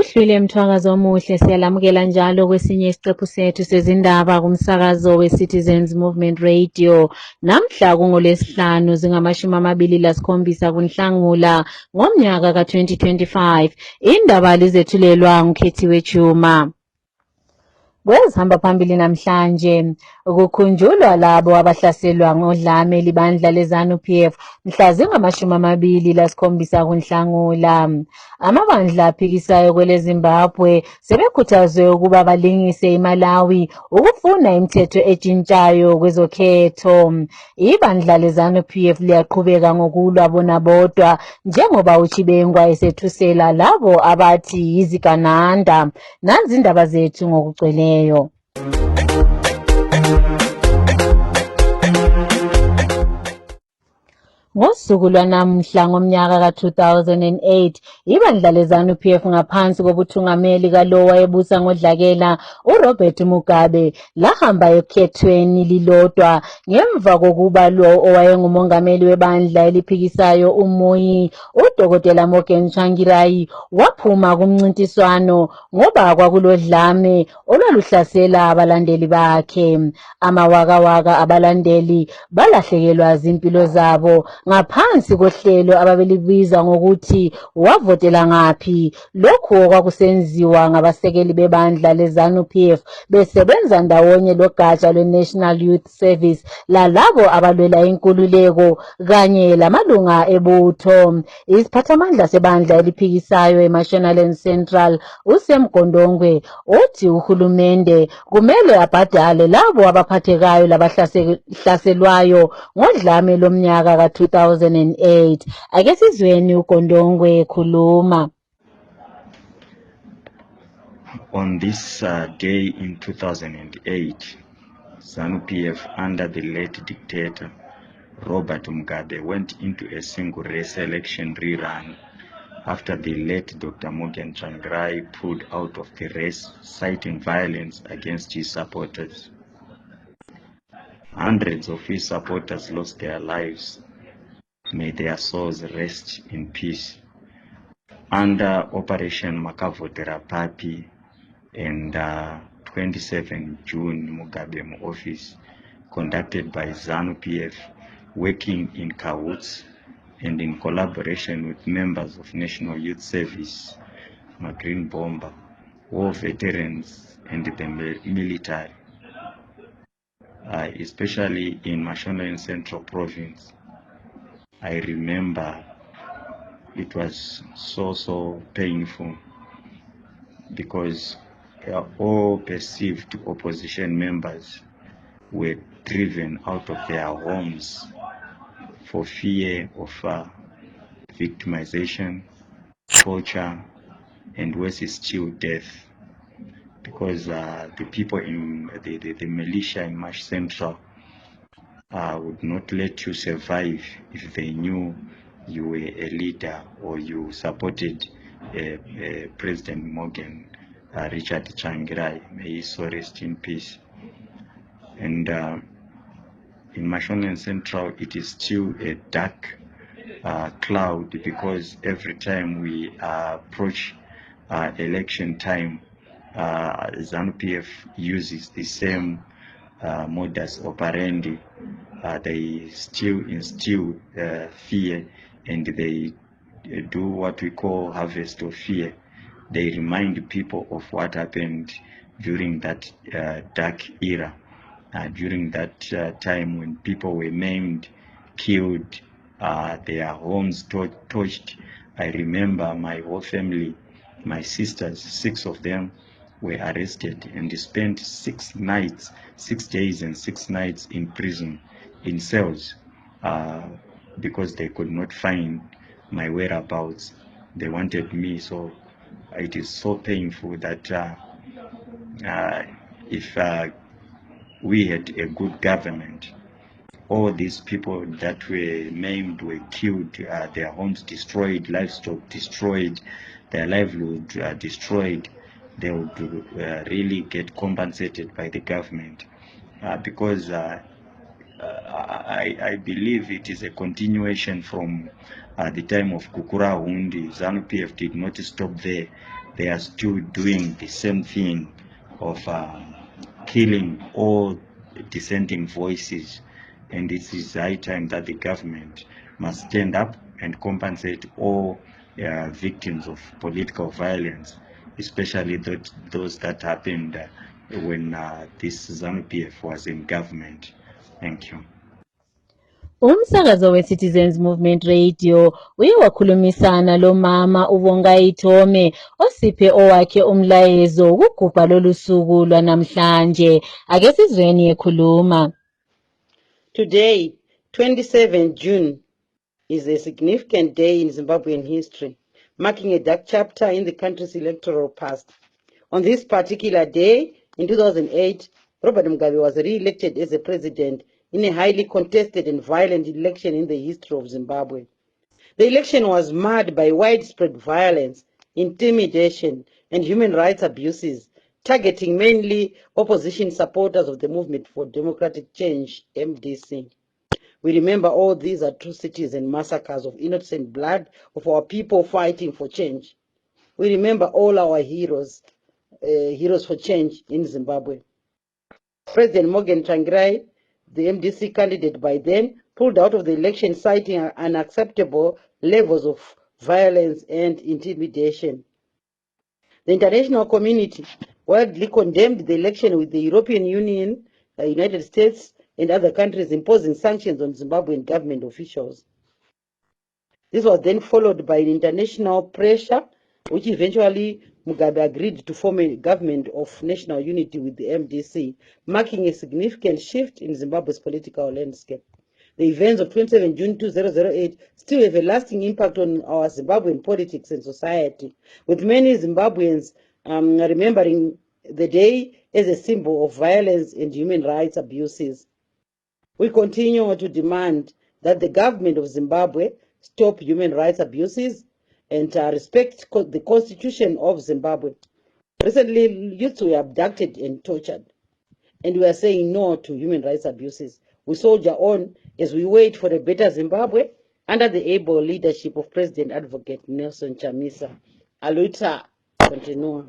Sehlwile Mthwakazi omuhle, siyalamukela njalo kwesinye isiqephu sethu sezindaba kumsakazo we-Citizens Movement Radio. Namhla kungoLwesihlanu zingama-27 kuNhlangula ngomnyaka ka-2025. Indaba lizethulelwa nguKhethiwe Chuma. Kwezihamba phambili namhlanje ukukhunjulwa labo abahlaselwa ngodlame libandla leZANU-PF mhla zingama-27 kuNhlangula. Amabandla aphikisayo kweleZimbabwe sebekhuthazwe ukuba balingise iMalawi ukufuna imithetho etshintshayo kwezokhetho. Ibandla leZANU-PF liyaqhubeka ngokulwa bona bodwa njengoba uChibengwa esethusela labo abathi yizigananda. Nanzi indaba zethu ngokugcweleyo. Ngosuku lwanamhla ngomnyaka ka-2008, ibandla leZANU-PF ngaphansi kobuthungameli kalo wayebusa ngodlakela uRobert Mugabe lahamba ekhethweni lilodwa ngemva kokuba lo owayengumongameli webandla eliphikisayo uMoyi uDokotela Morgan Tsvangirai waphuma kumncintiswano ngoba kwakulodlame olwaluhlasela abalandeli bakhe. Amawakawaka abalandeli balahlekelwa zimpilo zabo ngaphansi kohlelo ababelibiza ngokuthi wavotela ngaphi. Lokhu okwakusenziwa ngabasekeli bebandla leZANU-PF besebenza ndawonye logatsha lwe-National Youth Service lalabo abalwela inkululeko kanye lamalunga ebutho. Isiphathamandla sebandla eliphikisayo eMashonaland Central uSemgondongwe uthi uhulumende kumele abhadale labo abaphathekayo labahlaselwayo ngodlame lomnyaka ka-2008. Ake sizweni uGondongwe ekhuluma. On this day in 2008, ZANU-PF under the late dictator Robert Mugabe went into a single race election rerun after the late Dr. Morgan Tsvangirai pulled out of the race, citing violence against his supporters. Hundreds of his supporters lost their lives. May their souls rest in peace. Under Operation Makavotera Papi and 27 June Mugabe office, conducted by ZANU-PF, working in cahoots and in collaboration with members of National Youth Service, Green Bomber, war veterans, and the military, especially in Mashonaland Central Province. I remember it was so painful because all perceived opposition members were driven out of their homes for fear of victimization, torture, and worse still death, because the people in the militia in Mash Central would not let you survive if they knew you were a leader or you supported President Morgan Richard Tsvangirai. May he so rest in peace. And in Mashonaland Central, it is still a dark cloud, because every time we approach election time, ZANU-PF uses the same modus operandi. They still instill fear, and they do what we call harvest of fear. They remind people of what happened during that dark era, during that time when people were maimed, killed, their homes torched. I remember my whole family, my sisters, 6 of them were arrested and spent 6 days and 6 nights in prison, in cells, because they could not find my whereabouts. They wanted me. So it is so painful that if we had a good government, all these people that were maimed, were killed, their homes destroyed, livestock destroyed, their livelihood destroyed, they would really get compensated by the government, because I believe it is a continuation from the time of Kukura Hundi. ZANU-PF did not stop there. They are still doing the same thing of killing all dissenting voices. And it is high time that the government must stand up and compensate all victims of political violence, especially those that happened when this ZANU-PF was in government. Thank you. Umsakazo we-Citizens Movement Radio uye wakhulumisana lo mama uBongai Thome osiphe owakhe umlayezo ukugubha lolu suku lwanamhlanje. Ake sizweni ekhuluma. Today, 27 June, is a significant day in Zimbabwean history, marking a dark chapter in the country's electoral past. On this particular day, in 2008, Robert Mugabe was re-elected as a president in a highly contested and violent election in the history of Zimbabwe. The election was marred by widespread violence, intimidation, and human rights abuses, targeting mainly opposition supporters of the Movement for Democratic Change, MDC. We remember all these atrocities and massacres of innocent blood of our people fighting for change. We remember all our heroes, heroes for change in Zimbabwe. President Morgan Tsvangirai, the MDC candidate by then, pulled out of the election citing unacceptable levels of violence and intimidation. The international community widely condemned the election, with the European Union, the United States, and other countries imposing sanctions on Zimbabwean government officials. This was then followed by international pressure, which eventually Mugabe agreed to form a government of national unity with the MDC, marking a significant shift in Zimbabwe's political landscape. The events of 27 June 2008 still have a lasting impact on our Zimbabwean politics and society, with many Zimbabweans remembering the day as a symbol of violence and human rights abuses. We continue to demand that the government of Zimbabwe stop human rights abuses and respect the Constitution of Zimbabwe. Recently, youths were abducted and tortured, and we are saying no to human rights abuses. We soldier on as we wait for a better Zimbabwe under the able leadership of President Advocate Nelson Chamisa. Aluta, continua.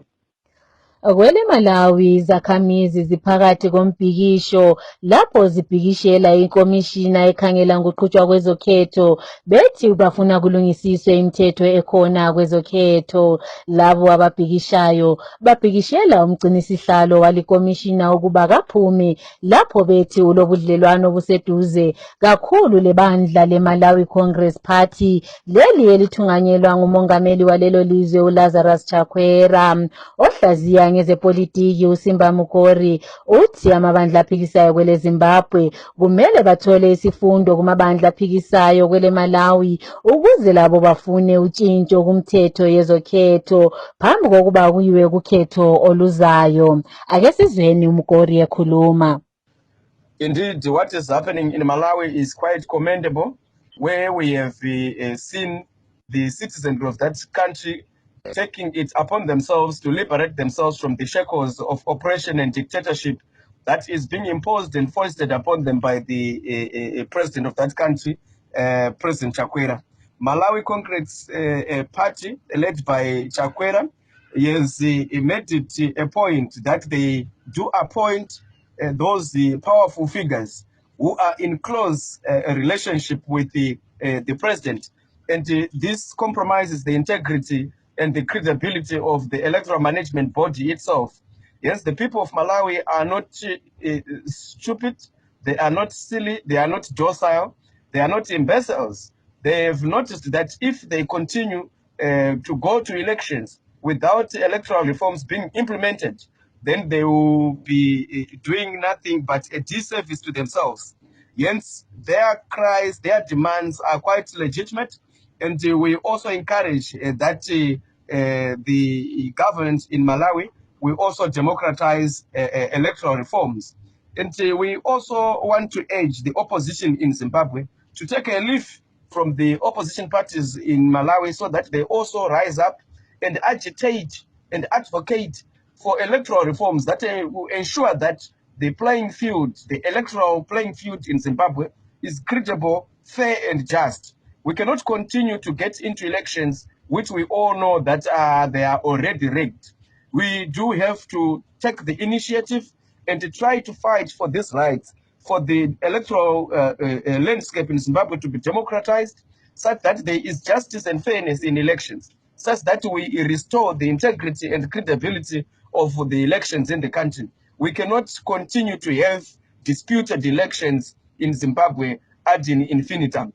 Kwele Malawi izakhamizi ziphakathi kombhikisho lapho zibhikishela inkomishina ekhangela ngokuqhutshwa kwezokhetho bethi bafuna kulungisiswe imithetho ekhona kwezokhetho. Labo ababhikishayo babhikishela umgcinisihlalo walikomishina ukuba kaphume lapho bethi ulobudlelwano obuseduze kakhulu lebandla leMalawi Congress Party leli elithunganyelwa ngumongameli walelo lizwe uLazarus Chakwera. Ohlaziya ngezepolitiki uSimba Mukori uthi amabandla aphikisayo kwele Zimbabwe kumele bathole isifundo kumabandla aphikisayo kwele Malawi ukuze labo bafune utshintsho kumthetho yezokhetho phambi kokuba kuyiwe kukhetho oluzayo. Ake sizweni uMukori ekhuluma. Indeed, what is happening in Malawi is quite commendable, where we have seen the citizens of that country taking it upon themselves to liberate themselves from the shackles of oppression and dictatorship that is being imposed and foisted upon them by the president of that country, President Chakwera. Malawi Congress Party, led by Chakwera, has made it a point that they do appoint those powerful figures who are in close relationship with the president. And this compromises the integrity and the credibility of the electoral management body itself. Yes, the people of Malawi are not stupid, they are not silly, they are not docile, they are not imbeciles. They have noticed that if they continue to go to elections without electoral reforms being implemented, then they will be doing nothing but a disservice to themselves. Hence, their cries, their demands are quite legitimate, and we also encourage that the government in Malawi will also democratize electoral reforms. And we also want to urge the opposition in Zimbabwe to take a leaf from the opposition parties in Malawi so that they also rise up and agitate and advocate for electoral reforms that will ensure that the playing field, the electoral playing field in Zimbabwe is credible, fair, and just. We cannot continue to get into elections which we all know that they are already rigged. We do have to take the initiative and to try to fight for these rights, for the electoral landscape in Zimbabwe to be democratized, such that there is justice and fairness in elections, such that we restore the integrity and credibility of the elections in the country. We cannot continue to have disputed elections in Zimbabwe ad infinitum.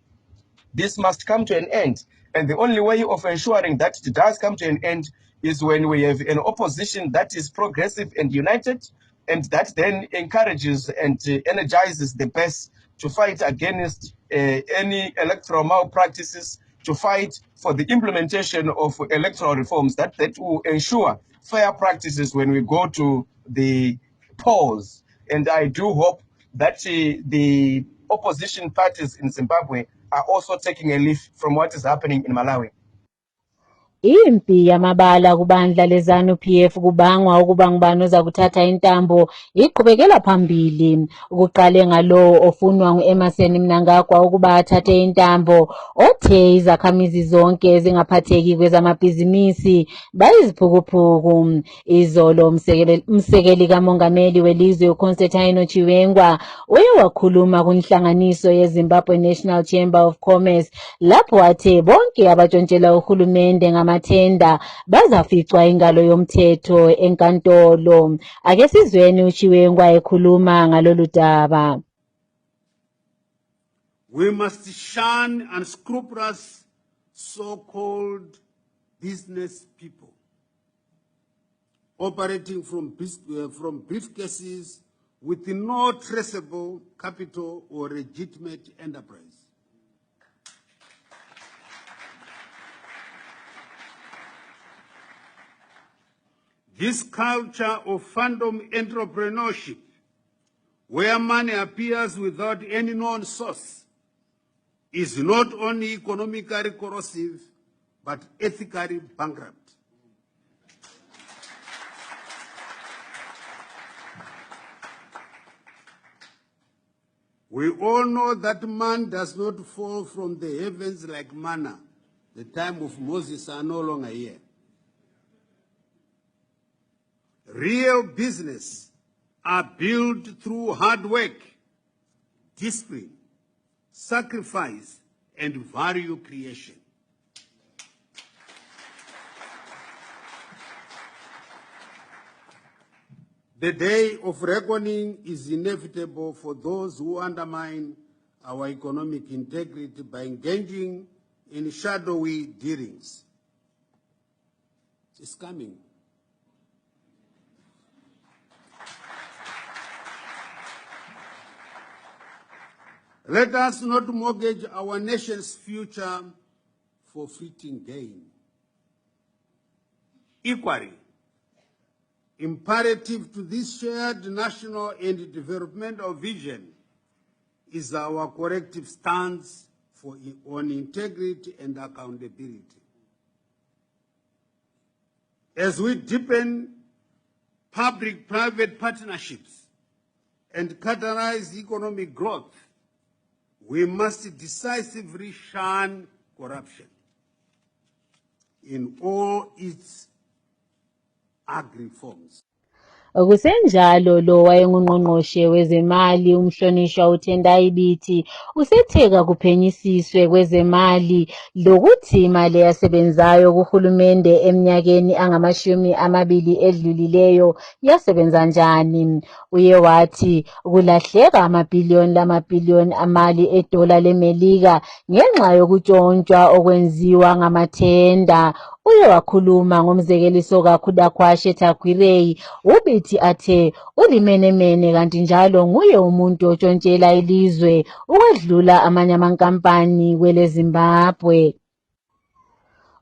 This must come to an end. And the only way of ensuring that it does come to an end is when we have an opposition that is progressive and united, and that then encourages and energizes the base to fight against any electoral malpractices, to fight for the implementation of electoral reforms that will ensure fair practices when we go to the polls. And I do hope that the opposition parties in Zimbabwe are also taking a leaf from what is happening in Malawi. Impi yamabala kubandla leZANU-PF kubangwa ukuba ngubani oza kuthatha intambo iqhubekela phambili. Ukuqale ngalowo ofunwa ngu-Emmerson Mnangagwa ukuba athathe intambo, othe izakhamizi zonke zingaphatheki kwezamabhizinisi bayiziphukuphuku. Izolo umsekeli kamongameli welizwe uConstantino Chiwenga uye wakhuluma kunhlanganiso yeZimbabwe National Chamber of Commerce lapho athe bonke abatshontshela uhulumende ngamathenda bazaficwa ingalo yomthetho enkantolo. Ake sizweni uChiwenga ekhuluma ngalolu daba. We must shun unscrupulous so-called business people operating from briefcases with no traceable capital or legitimate enterprise. This culture of phantom entrepreneurship, where money appears without any known source, is not only economically corrosive, but ethically bankrupt. We all know that man does not fall from the heavens like manna. The time of Moses are no longer here. Real business are built through hard work, discipline, sacrifice, and value creation. The day of reckoning is inevitable for those who undermine our economic integrity by engaging in shadowy dealings. It's coming. Let us not mortgage our nation's future for fleeting gain. Equally, imperative to this shared national and developmental vision is our collective stance on integrity and accountability. As we deepen public-private partnerships and catalyze economic growth, we must decisively shun corruption in all its ugly forms. Kusenjalo lo wayengungqongqoshe wezemali umhlonishwa uTendai Biti usetheka kuphenyisiswe kwezemali lokuthi imali yasebenzayo kuhulumende eminyakeni angamashumi edlulileyo yasebenza njani. Uye wathi kulahleka amabhiliyoni amali edola leMelika ngenxa yokutshontshwa okwenziwa ngamathenda. Uye wakhuluma ngomzekeliso kaKhudakwashe Takwirei uBiti athe ulimenemene kanti njalo nguye umuntu otshontshela ilizwe ukwedlula amanye amankampani kwele Zimbabwe.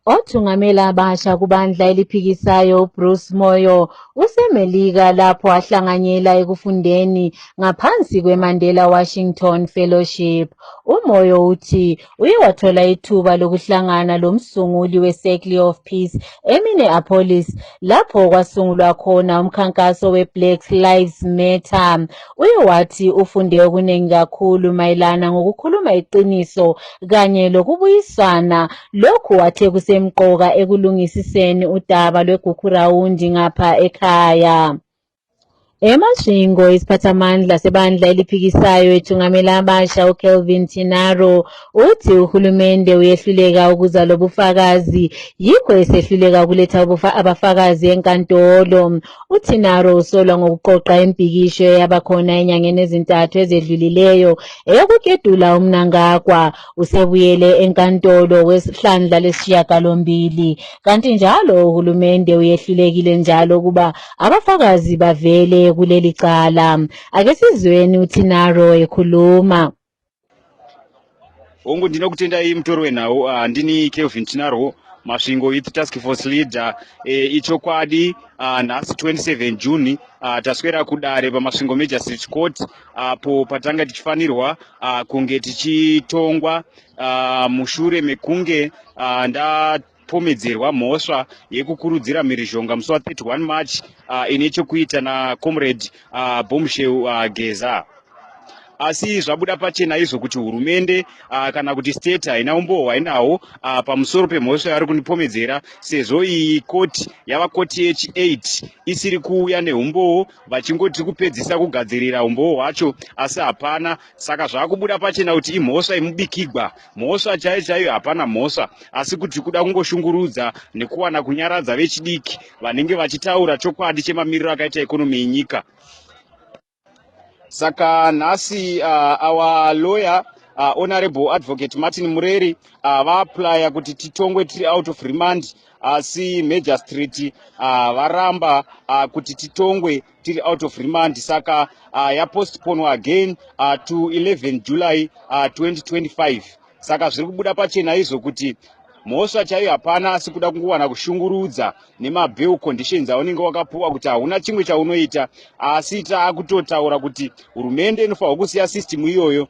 Othungamela abasha kubandla eliphikisayo Bruce Moyo useMelika lapho ahlanganyela ekufundeni ngaphansi kweMandela Washington Fellowship. uMoyo uthi uye wathola ithuba lokuhlangana lomsunguli we-Circle of Peace eMinneapolis lapho kwasungulwa khona umkhankaso we-Black Lives Matter. Uye wathi ufunde okuningi kakhulu mayelana ngokukhuluma iqiniso kanye lokubuyisana. Lokhu wathe kusemqoka ekulungisiseni udaba lwegugurawundi ngapha ekhaya. Emashingo isiphathamandla sebandla eliphikisayo ethungamela abasha uKelvin Tinaro uthi uhulumende uyehluleka ukuza lobufakazi yikho esehluleka ukuletha abafakazi enkantolo. uTinaro usolwa ngokuqoqa impikisho yabakhona enyangeni ezintathu ezedlulileyo eyokuketula umnangagwa. Usebuyele enkantolo kwesihlandla lesishiyagalombili kanti njalo uhulumende uyehlulekile njalo ukuba abafakazi bavele kuleli cala. Ake sizweni uTinaro ekhuluma. Hongu ndinokutendai mutori wenhau. Ndini Kelvin Tinaro, Masvingo Youth Task Force Leader. Ichokwadi nhasi 27 June taswera kudare paMasvingo Major Street Court apo patanga tichifanirwa kunge tichitongwa mushure mekunge ndapomedzerwa mhosva yekukurudzira mhirizhonga musi wa31 March ine chokuita naComrade Bombshell Geza. Asi zvabuda pachena izvo kuti hurumende kana kuti state haina umboo hwainawo pamusoro pemhosva yavari kundipomedzera, sezvo iyi koti yava koti yechi8 isiri kuuya neumboo, vachingoti kupedzisa kugadzirira umboo hwacho asi hapana. Saka zvaakubuda pachena kuti imhosva imubikigwa, mhosva chaiyo chaiyo, hapana mhosva, asi kuti kuda kungoshungurudza nekuwana kunyaradza vechidiki vanenge vachitaura chokwadi chemamiriro akaita ikonomi yenyika. Saka nhasi our lawyer Honorable Advocate Martin Mureri vaaplya kuti titongwe tiri out of remand, asi Major Street varamba kuti titongwe tiri out of remand. Saka yapostponwa again to 11 July 2025. Saka zviri kubuda pachena izvo kuti mhosva chaiyo hapana, asi kuda kungowana kushungurudza nemabail conditions aunenge wakapuwa kuti hauna chimwe chaunoita. Asi taakutotaura kuti hurumende inofanirwa kusiya system iyoyo.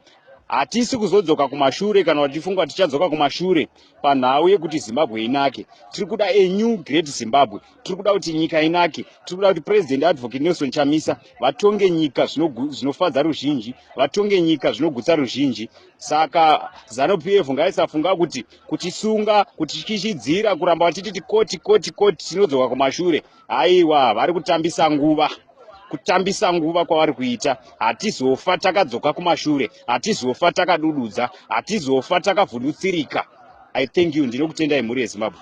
Hatisi kuzodzoka kumashure kana kuti tifunga tichadzoka kumashure panhau yekuti Zimbabwe inake. Tiri kuda a new great Zimbabwe. Tiri kuda kuti nyika inake. Tiri kuda kuti President Advocate Nelson Chamisa vatonge nyika zvinofadza ruzhinji, vatonge nyika zvinogutsa ruzhinji. Saka ZANU-PF ngaisafunga kuti kutisunga, kuti tichidzira kuramba vachiti koti tinodzoka kumashure. Haiwa, vari kutambisa nguva. Kutambisa nguva kwavari kuita. Hatizofa takadzoka kumashure, hatizofa takadududza, hatizofa takavhundutsirika. I thank you. Ndinokutendai mhuri yeZimbabwe.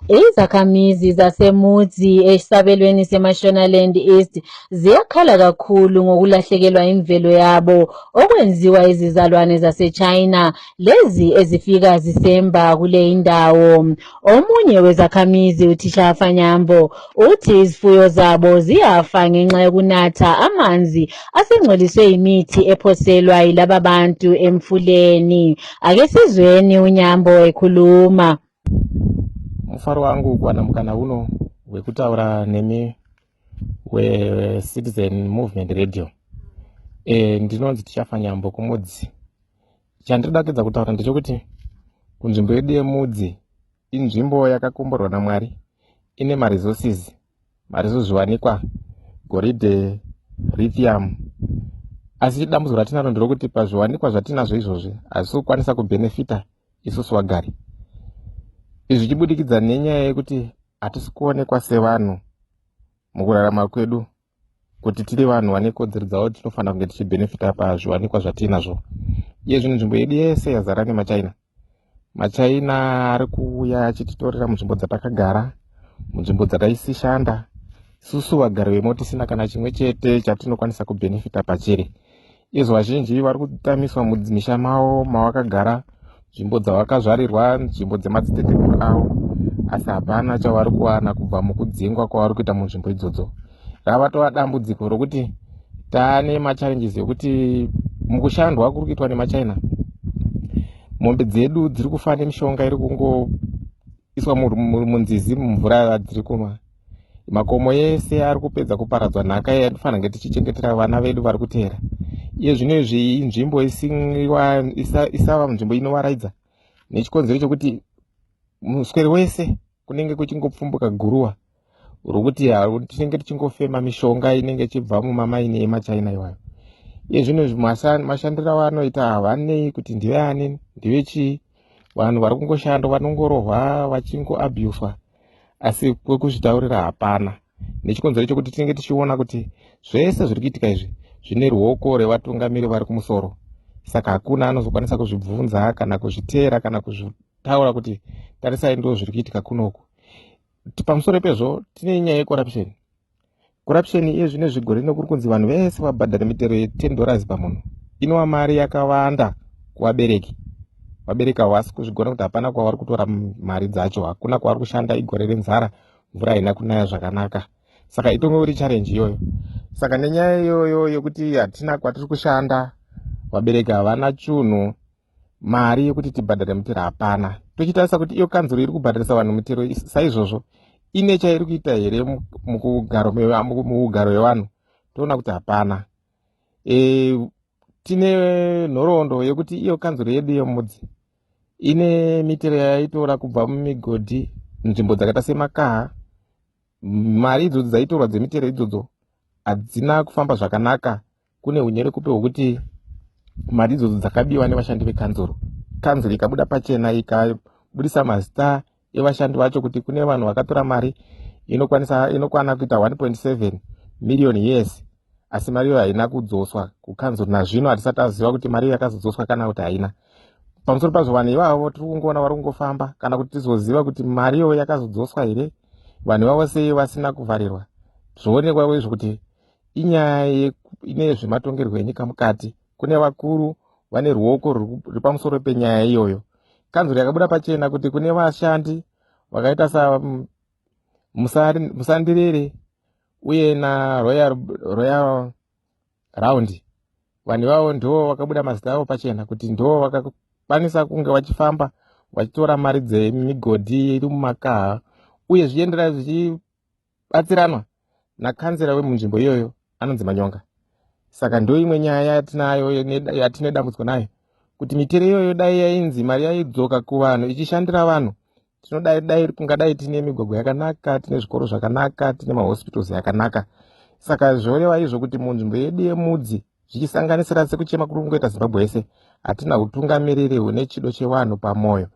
Izakhamizi zasemudzi esabelweni seMashonaland East ziyakhala kakhulu ngokulahlekelwa imvelo yabo okwenziwa izizalwane zaseChina lezi ezifika zisemba kule indawo. Omunye wezakhamizi uThisha Fanyambo uthi izifuyo zabo ziyafa ngenxa yokunatha amanzi asengcoliswe imithi ephoselwa yilaba bantu emfuleni. Ake sizweni uNyambo ekhuluma. Mufaro wangu kuwana mukana uno wekutaura nemi we-Citizen Movement Radio. Ndinonzi Tisha Fanyambo kumudzi. Chandiridakidza kutaura ndechekuti kunzvimbo yedu yemudzi inzvimbo yakakomborwa naMwari, ine maresources zviwanikwa, goridhe, lithium. Asi dambudziko ratinaro nderokuti pazviwanikwa zvatinazvo izvozvi hazisi kukwanisa kubhenefita isusu wagari. Izvi zvichibudikidza nenyaya yekuti hatisi kuonekwa sevanhu mukurarama kwedu, kuti tiri vanhu vane kodzero dzavo tinofanira kunge tichibhenefita pazviwanikwa zvatinazvo. Iye zvino nzvimbo yedu yese yazara nemaChina. maChina ari kuuya achititorera munzvimbo dzatakagara, munzvimbo dzataisishanda. Isusu vagari vemo tisina kana chimwe chete chatinokwanisa kubhenefita pachiri. Izvo vazhinji vari kutamiswa mumisha mavo mavakagara, nzvimbo dzavakazvarirwa, nzvimbo dzemadziteteguru avo, asi hapana chavari kuwana kubva mukudzingwa kwavari kuita munzvimbo idzodzo. Rava tova dambudziko rokuti taane machallenges yokuti mukushandwa kuri kuitwa nemaChina, mombe dzedu dziri kufa nemishonga iri iswa munzizi mumvura dziri kunwa. Makomo yese ari kupedza kuparadzwa, nhaka yatinofanira kunge tichichengetera vana vedu vari kuteera. Iye zvinezvi nzvimbo isava nzvimbo inovaraidza nechikonzero chekuti muswere wese kunenge kuchingopfumbuka guruwa rokuti tinenge tichingofema mishonga inenge ichibva mumamaini emachina iwayo. Iye zvinezvi mashandiro avanoita havanei kuti ndive ani ndive chii. Vanhu vari kungoshanda vanongorohwa vachingoabhuswa, asi kwekuzvitaurira hapana, nechikonzero chekuti tinenge tichiona kuti zvese zviri kuitika izvi zvine ruoko rwevatungamiri vari kumusoro. Saka hakuna anozokwanisa kuzvibvunza kana kuzviteera kana kuzvitaura kuti tarisai ndo zviri kuitika kunoku. Pamusoro pezvo tine nyaya yecorruption. Corruption iye zvine zvigore nokuri kunzi vanhu vese vabhadhara mitero $10 pamunhu. Inova mari yakawanda kuvabereki. Vabereki havasi kuzvigona kuti hapana kwavari kutora mari dzacho, hakuna kwavari kushanda igore renzara, mvura haina kunaya zvakanaka. Saka itongori challenge iyoyo. Saka nenyaya iyoyo yekuti hatina kwatiri kushanda, vabereki havana chunhu, mari yekuti tibhadhare mitero hapana. Tochitarisa kuti iyo kanzuro iri kubhadharisa vanhu mitero saizvozvo ine chairi kuita here muugaro hwevanhu? Toona kuti hapana. Tine nhoroondo yekuti iyo kanzuro yedu yemudzi ine mitero yaitora kubva mumigodhi nzvimbo dzakaita semakaha. Mari idzodzo dzaitorwa dzemitero idzodzo hadzina kufamba zvakanaka. Kune unyere kupe hwokuti mari idzodzo dzakabiwa nevashandi vekanzuro. Kanzuro ikabuda pachena ikabudisa mazita evashandi vacho kuti kune vanhu vakatora mari inokwana kuita 1.7 miriyoni yes, asi mari iyo haina kudzoswa kukanzuro. Nazvino hatisati taziva kuti mari iyo yakazodzoswa kana kuti haina. Pamusoro pazvo vanhu ivavo tiri kungoona vari kungofamba kana kuti tizoziva kuti mari iyo yakazodzoswa here. Vanhu ivavo sei vasina kuvharirwa? Zvoonekwa izvo kuti inyaya ine zvematongerwo enyika mukati. Kune vakuru vane ruoko ruri pamusoro penyaya iyoyo. Kanzuro yakabuda pachena kuti kune vashandi vakaita Musandirere uye Royal Round. Vanhu ivavo ndo vakabuda mazita avo pachena kuti ndo vakakwanisa kunge vachifamba vachitora mari dzemigodhi iri mumakaha, uye zvichienderana zvichibatsiranwa nakanzera wemunzvimbo iyoyo anonzi Manyonga. Saka ndo imwe nyaya yatinayo yatine dambudziko nayo, kuti mitero iyoyo dai yainzi mari yaidzoka kuvanhu ichishandira vanhu, tinodai kungadai tine migwagwa yakanaka, tine zvikoro zvakanaka, tine mahospitals yakanaka. Saka zvoreva izvo kuti munzvimbo yedu yemudzi, zvichisanganisira sekuchema kuri kungoita Zimbabwe yese, hatina utungamiriri hune chido chevanhu pamwoyo.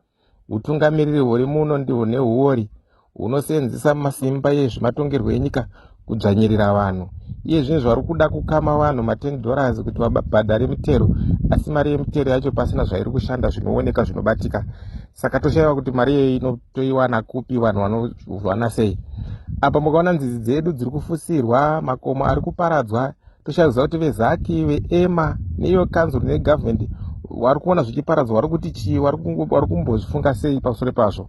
Utungamiriri huri muno ndihune huori hunosenzesa masimba ezvematongerwo enyika kudzvanyirira vanhu. Iye zvinhu zvari kuda kukama vanhu $10 kuti vabhadhare mitero, asi mari yemitero yacho pasina zvairi kushanda zvinooneka zvinobatika. Saka toshayiwa kuti mari iyi inotoiwana kupi, vanhu vanovhwana sei. Apa mukaona nzizi dzedu dziri kufusirwa, makomo ari kuparadzwa, toshayiwa kuti vezaki veEMA neiyo kanzuro negovernment vari kuona zvichiparadzwa, vari kuti chii, vari kumbozvifunga sei pamusoro pazvo.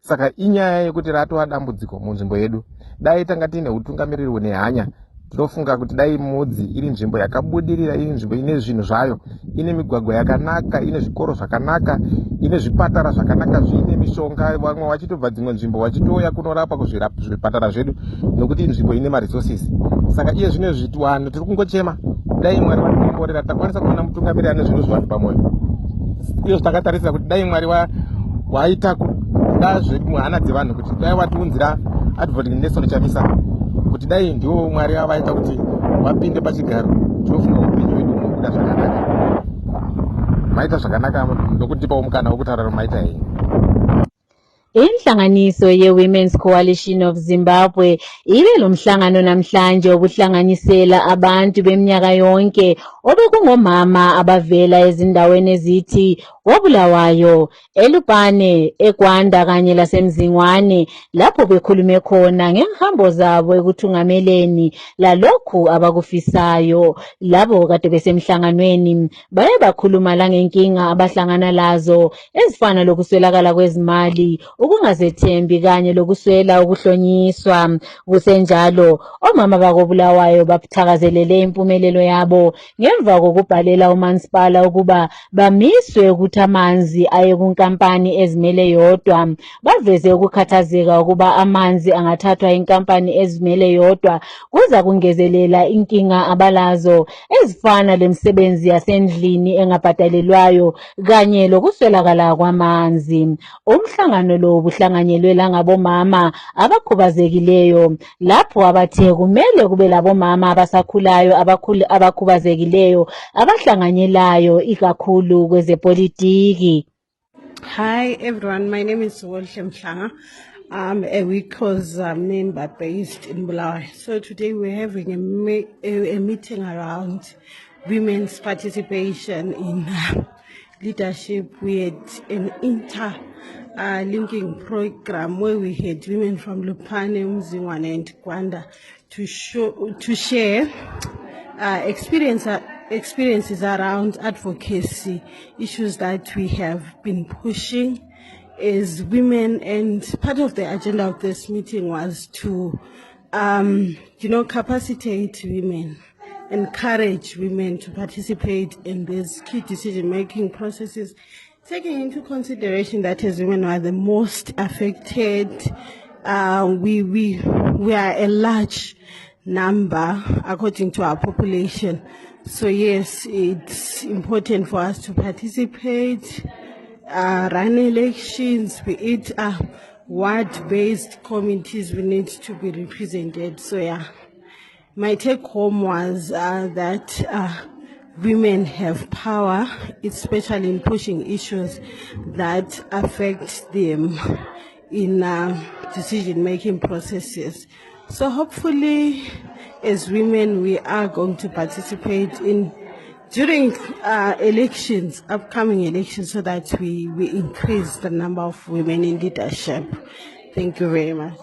Saka inyaya yekuti ratova dambudziko munzvimbo yedu. Dai tanga tine utungamiriri hune hanya, tinofunga kuti dai mudzi iri nzvimbo yakabudirira, iri nzvimbo ine zvinhu zvayo, ine migwagwa yakanaka, ine zvikoro zvakanaka, ine zvipatara zvakanaka, zvine mishonga, vamwe vachitobva dzimwe nzvimbo vachitouya kunorapa kuzvipatara zvedu nokuti nzvimbo ine maresources. Saka iye zvine vanhu tiri kungochema, dai Mwari vatikomborera takwanisa kuona mutungamiriri ane zvinhu zvavanhu pamwoyo. Iyo takatarisa kuti dai Mwari waita kuda zvemuhana dzevanhu, kuti dai watiunzira advocate Nelson Chamisa, kuti dai ndiwo Mwari avaita kuti vapinde pachigaro, tinofunga upenyu hwedu hunobuda zvakanaka, maita zvakanaka ndokutipawo mukana wokutaura maita hei. Inhlanganiso ye-Women's Coalition of Zimbabwe ibe lo mhlangano namhlanje obuhlanganisela abantu beminyaka yonke obekungomama abavela ezindaweni ezithi koBulawayo, eLupane, eGwanda kanye laseMzingwane, lapho bekhulume khona ngehambo zabo ekuthungameleni lalokhu abakufisayo. Labo kade besemhlanganweni baye bakhuluma langenkinga abahlangana lazo ezifana lokuswelakala kwezimali, ukungazethembi kanye lokuswela ukuhlonyiswa. Kusenjalo, omama bakoBulawayo bathakazelele impumelelo yabo ngemva kokubhalela uMansipala ukuba bamiswe ukuthi amanzi aye kunkampani ezimele yodwa. Baveze ukukhathazeka ukuba amanzi angathathwa inkampani ezimele yodwa kuza kungezelela inkinga abalazo ezifana lemisebenzi yasendlini engabhadalelwayo kanye lokuswelakala kwamanzi. Umhlangano lo buhlanganyelwe langabomama abakhubazekileyo lapho abathe kumele kube labomama abasakhulayo abakhubazekileyo abahlanganyelayo ikakhulu kwezepolitiki. Hi everyone, my name is Wolhle Mhlanga. I'm a WICOS member based in Bulawayo. So today we're having a meeting around women's participation in leadership. We had an linking program where we had women from Lupane, Mzingwane and Kwanda to share experiences around advocacy issues that we have been pushing as women. And part of the agenda of this meeting was to capacitate women, encourage women to participate in these key decision-making processes, taking into consideration that as women are the most affected. We are a large number according to our population. So yes, it's important for us to participate, run elections, be it ward-based committees, we need to be represented. So yeah, my take home was that women have power, especially in pushing issues that affect them in decision-making processes. So hopefully, as women, we are going to participate during elections, upcoming elections, so that we increase the number of women in leadership. Thank you very much.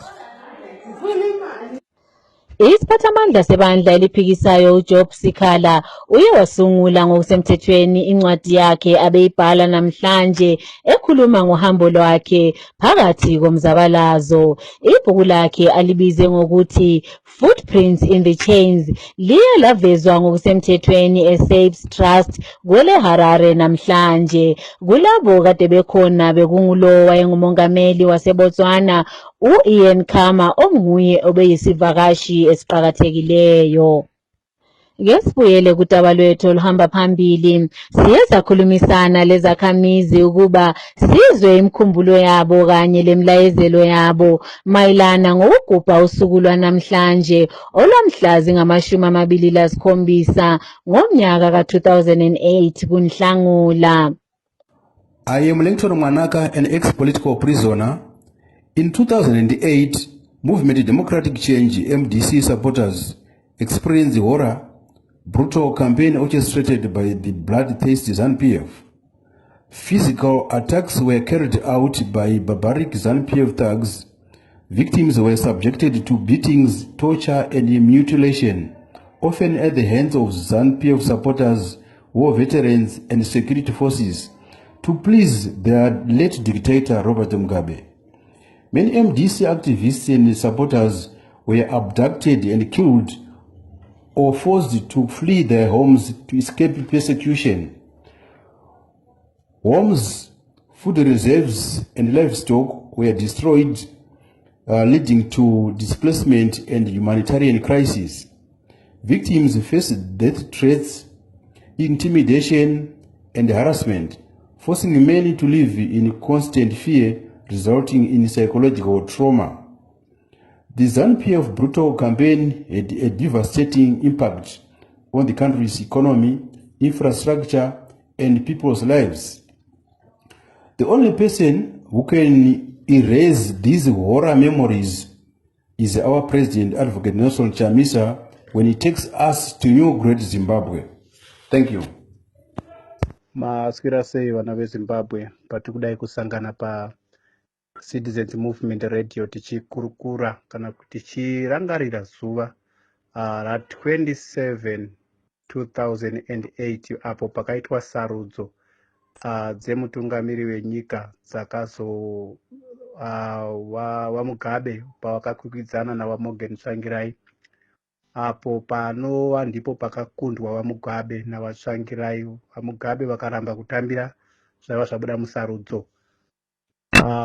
Isiphathamandla sebandla eliphikisayo uJob Sikhala uye wasungula ngokusemthethweni incwadi yakhe abeyibhala namhlanje ekhuluma ngohambo lwakhe phakathi komzabalazo. Ibhuku lakhe alibize ngokuthi Footprints in the Chains liye lavezwa ngokusemthethweni eSapes Trust kwele Harare namhlanje. Kulabo kade bekhona bekungulo wayengumongameli waseBotswana u-Ian Khama onguye obeyisivakashi esiqhakathekileyo. Ngesibuyele kudaba lwethu oluhamba phambili, siye sakhulumisana lezakhamizi ukuba sizwe imkhumbulo yabo kanye lemlayezelo yabo mayelana ngokugubha usuku lwanamhlanje olwamhla zingama-27 ngomnyaka ka-2008 kuNhlangula. I am Langton Mwanaka, an ex-political prisoner. In 2008, Movement Democratic Change MDC supporters experienced horror, brutal campaign orchestrated by the bloodthirsty ZANU-PF. Physical attacks were carried out by barbaric ZANU-PF thugs. Victims were subjected to beatings, torture, and mutilation, often at the hands of ZANU-PF supporters, war veterans, and security forces, to please their late dictator Robert Mugabe. Many MDC activists and supporters were abducted and killed or forced to flee their homes to escape persecution. Homes, food reserves, and livestock were destroyed, leading to displacement and humanitarian crisis. Victims faced death threats, intimidation, and harassment, forcing many to live in constant fear, resulting in psychological trauma. The ZANU-PF brutal campaign had a devastating impact on the country's economy, infrastructure, and people's lives. The only person who can erase these horror memories is our President, Advocate Nelson Chamisa, when he takes us to new great Zimbabwe. Thank you. Maswera sei vana veZimbabwe patiri kudai kusangana pa Citizens Movement Radio tichikurukura kana kuti tichirangarira zuva ra 27 2008 apo pakaitwa sarudzo dzemutungamiri wenyika dzakazo waMugabe pavakakwikwidzana nawaMorgan Tsvangirai, apo panova ndipo pakakundwa waMugabe navatsvangirai. VaMugabe vakaramba kutambira zvaiva zvabuda musarudzo.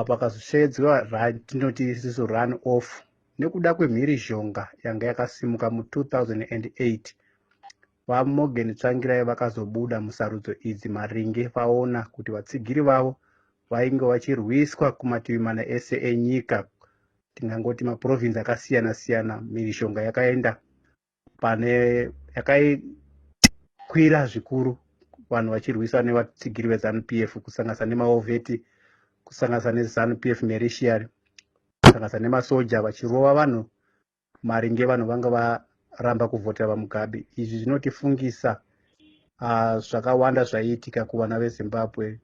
Pakazosvedzwa ratinoti isusu run off nekuda kwemhirizhonga yanga yakasimuka mu2008 vaMorgan Tsvangirai vakazobuda musarudzo idzi maringe vaona kuti vatsigiri vavo vainge vachirwiswa kumativi mana ese enyika, tingangoti maprovinsi akasiyana siyana. Mhirizhonga yakaenda pane yakaikwira zvikuru, vanhu vachirwiswa nevatsigiri veZANU-PF kusanganisa nemaovheti, kusanganisa neZANU-PF Military, kusanganisa nemasoja vachirova vanhu maringe vanhu vanga varamba kuvhotera vaMugabe. Izvi zvinotifungisa zvakawanda zvaiitika kuvana veZimbabwe.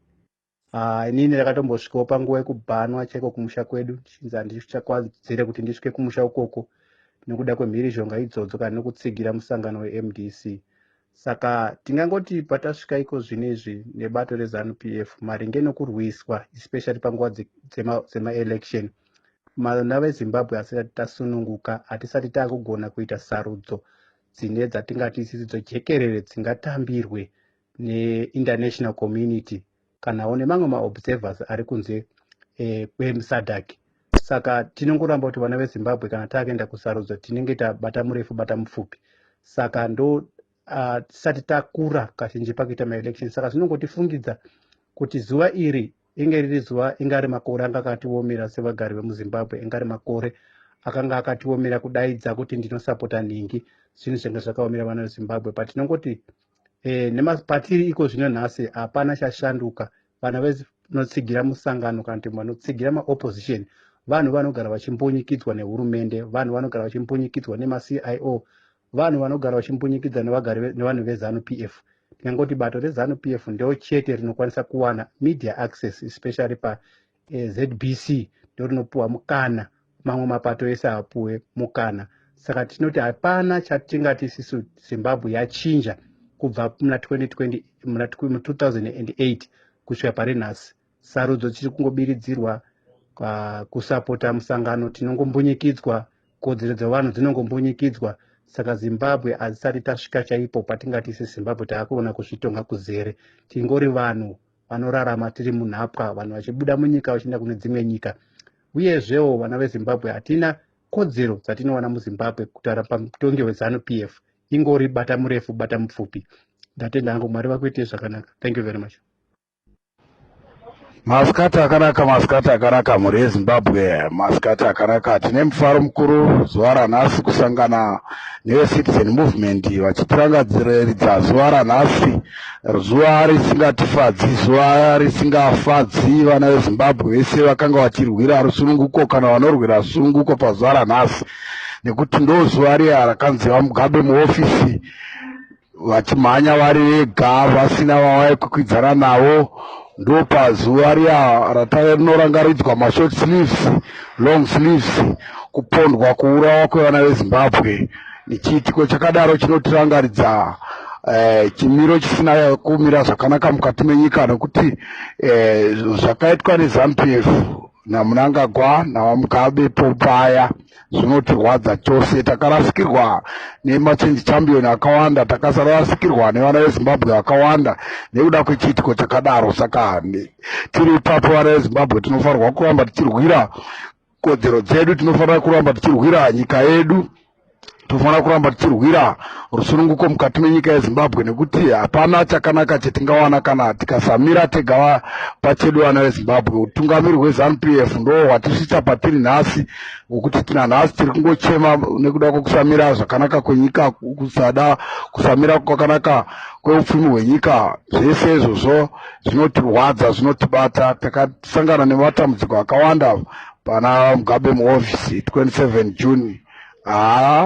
Inini ndakatombosvikawo panguva yekubhanwa chaiko kumusha kwedu, tichinzi handichakwadzire kuti ndisvike kumusha ukoko nekuda kwemhirizhonga idzodzo kana nekutsigira musangano weMDC. Saka tingangoti patasvika iko zvinezvi nebato reZANU-PF maringe nokurwiswa especially panguva dzemaelection, vana veZimbabwe asati tasununguka, hatisati taakugona kuita sarudzo dzine dzatingati isisi dzojekerere dzingatambirwe neinternational community kanawo nemamwe maobservers ari kunze kweSADC. Saka tinongoramba kuti vana veZimbabwe kana takuenda kusarudzo tinenge tabata murefu bata mupfupi. Saka ndo tisati takura kazhinji pakuita maelection. Saka zvinongotifungidza kuti zuva iri inge riri zuva ingari makore anga akatiomera sevagari vemuZimbabwe, ingari makore akanga akatiomera kudaidza kuti ndinosapota ningi, zvinhu zvanga zvakaomera vana veZimbabwe. Patinongoti patiri iko zvino nhasi hapana chashanduka. Vana vanotsigira musangano kana kuti vanotsigira maopposition vanhu vanogara vachimbunyikidzwa nehurumende, vanhu vanogara vachimbunyikidzwa nemaCIO, vanhu vanogara vachimbunyikidzwa nevanhu veZANU-PF. Tingangoti bato reZANU-PF ndio chete rinokwanisa kuwana media access especially ZBC ndio rinopuwa mukana, mamwe mapato ese hapuwe mukana. Saka tinoti hapana chatingati isisu Zimbabwe yachinja kubva muna 2008 kusvika pari nhasi. Sarudzo chiri kungobiridzirwa kusapota musangano, tinongombunyikidzwa, kodzero dzevanhu dzinongombunyikidzwa. Saka Zimbabwe hazisati tasvika chaipo patingati seZimbabwe taakuona kuzvitonga kuzere. Tingori vanhu vanorarama tiri munhapwa, vanhu vachibuda munyika vachienda kune dzimwe nyika. Uyezvewo vana veZimbabwe hatina kodzero dzatinowana muZimbabwe kutaura pamutongi weZANU-PF, ingori bata murefu bata mupfupi. Ndatenda hangu Mwari vakuitei zvakanaka. Thank you very much. Masikati akanaka mhuri yeZimbabwe, masikati akanaka. Tine mufaro mukuru zuva ranhasi kusangana neveCitizen Movement vachitirangadzira zuva ranhasi, zuva risingatifadzi, zuva risingafadzi vana veZimbabwe vese vakanga vachirwira rusununguko kana vanorwira rusununguko pazuva ranhasi, nekuti ndo zuva riya rakanzi vaMugabe muofisi vachimhanya vari vega vasina vavakwikwidzana navo. Ndo pazuva riya ratanorangaridzwa mashort sleeves, long sleeves, kupondwa kuurawa kwevana veZimbabwe. Chiitiko chakadaro chinotirangaridza chimiro chisina kumira zvakanaka mukati menyika, nekuti zvakaitwa neZANU-PF naMnangagwa navaMugabe popaya zvinotirwadza chose. Takarasikirwa nemachange champion akawanda, takasarasikirwa nevana veZimbabwe vakawanda nekuda kwechiitiko chakadaro. Saka tiri ipapo vana veZimbabwe tinofanirwa kuramba tichirwira kodzero dzedu, tinofanira kuramba tichirwira nyika yedu, tofanira kuramba tichirwira rusununguko mukati menyika yeZimbabwe, nekuti hapana chakanaka chatingawana kana tikasamira tega pachedu vana veZimbabwe. Utungamiri hweZANU-PF ndo hwatisvitsa patiri nhasi, wokuti tina nhasi tiri kungochema nekuda kwekusamira zvakanaka kwenyika, kusada kusamira kwakanaka kweupfumi hwenyika. Zvese izvozvo zvinotirwadza, zvinotibata. Takasangana nematambudziko akawanda pana Mugabe muofisi 27 June.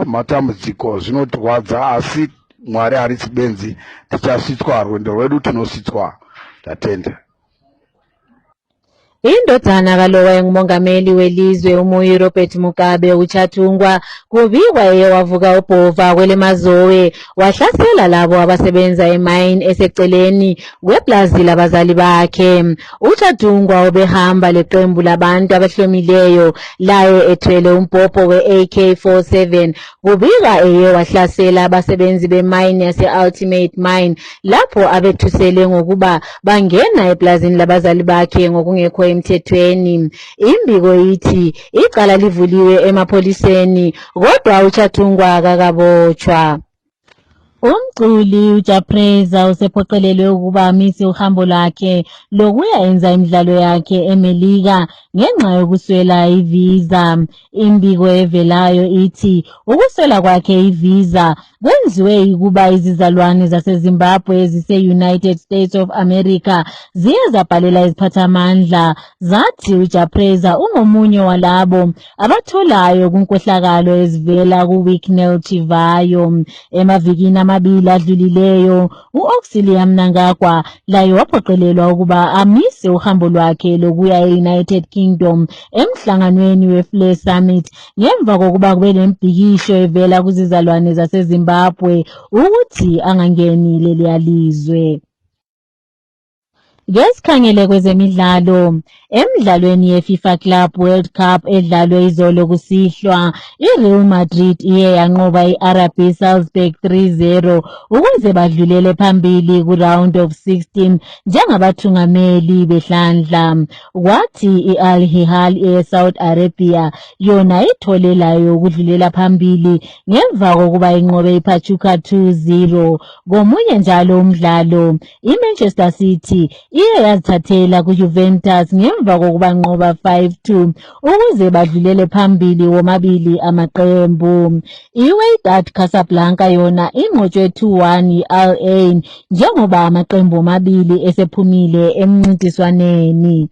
Matambudziko zvinotirwadza, asi Mwari harisi benzi, tichasvitswa, rwendo rwedu tinosvitswa. Tatenda. Indodana kalowa ngumongameli welizwe uMoyi Robert Mugabe uChatungwa kubikwa wavuka ubhova kwelemazowe wahlasela labo abasebenza emine eseceleni kweplazi labazali bakhe. uChatungwa ubehamba leqembu labantu abahlomileyo laye ethwele umbhobho we-AK-47 kubika wahlasela abasebenzi bemine yase-Ultimate Mine lapho abethusele ngokuba bangena eplazini labazali bakhe ngokungekho emthethweni. Imbiko ithi icala livuliwe emapholiseni kodwa uChatungwa akakabotshwa. Umculi uJapreza usephoqelelwe ukuba amise uhambo lwakhe lokuya enza imidlalo yakhe eMelika ngenxa yokuswela ivisa. Imbiko evelayo ithi ukuswela kwakhe ivisa kwenziwe ukuba izizalwane zaseZimbabwe ezise-United States of America ziye zabhalela iziphathamandla zathi uJapreza ungomunye walabo abatholayo kunkohlakalo ezivela kuWicknell Chivayo. Emavikini amabili adlulileyo u-Auxilium Mnangagwa laye waphoqelelwa ukuba amise uhambo lwakhe lokuya e-United Kingdom emhlanganweni we-Flare Summit ngemva kokuba kube lembhikisho evela kuzizalwane zaseZimbabwe ukuthi angangeni leliya lizwe. Ngesikhangele kwezemidlalo, emidlalweni yeFIFA Club World Cup edlalwe izolo kusihlwa, iReal Madrid iye yanqoba iRB Salzburg 3-0 ukuze badlulele phambili kuround of 16 njengabathungameli behlandla. Kwathi iAl Hilal eSaudi Arabia yona itholelayo ukudlulela phambili ngemva kokuba inqobe iPachuca 2-0. Komunye njalo umdlalo, iManchester City iye yazithathela kuJuventus ngemva kokuba nqoba 5-2 ukuze badlulele phambili womabili amaqembu. iWydad Casablanca yona inqotshwe 2-1 yiAl Ain njengoba amaqembu omabili esephumile emncintiswaneni.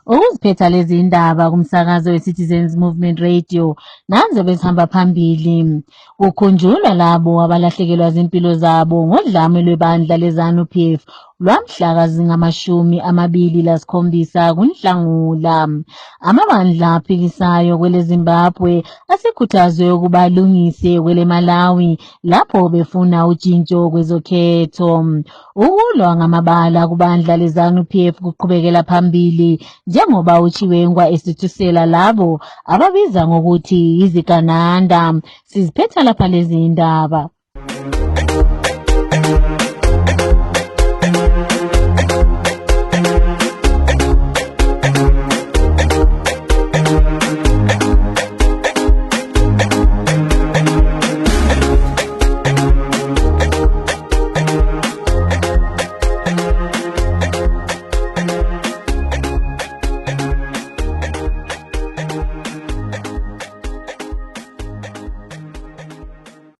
Ukuziphetha lezi indaba kumsakazo weCitizens Movement Radio nanze besihamba phambili. Kukhunjulwa labo abalahlekelwa zimpilo zabo ngodlame lwebandla leZANU-PF lwamhla ka-27 kuNhlangula. Amabandla aphikisayo kwele Zimbabwe asekhuthazwe ukuba alungise kwele Malawi lapho befuna utshintsho kwezokhetho. Ukulwa ngamabala kubandla leZANU-PF kuqhubekela phambili njengoba uChiwengwa esithusela labo ababiza ngokuthi izigananda. Siziphetha lapha lezi indaba.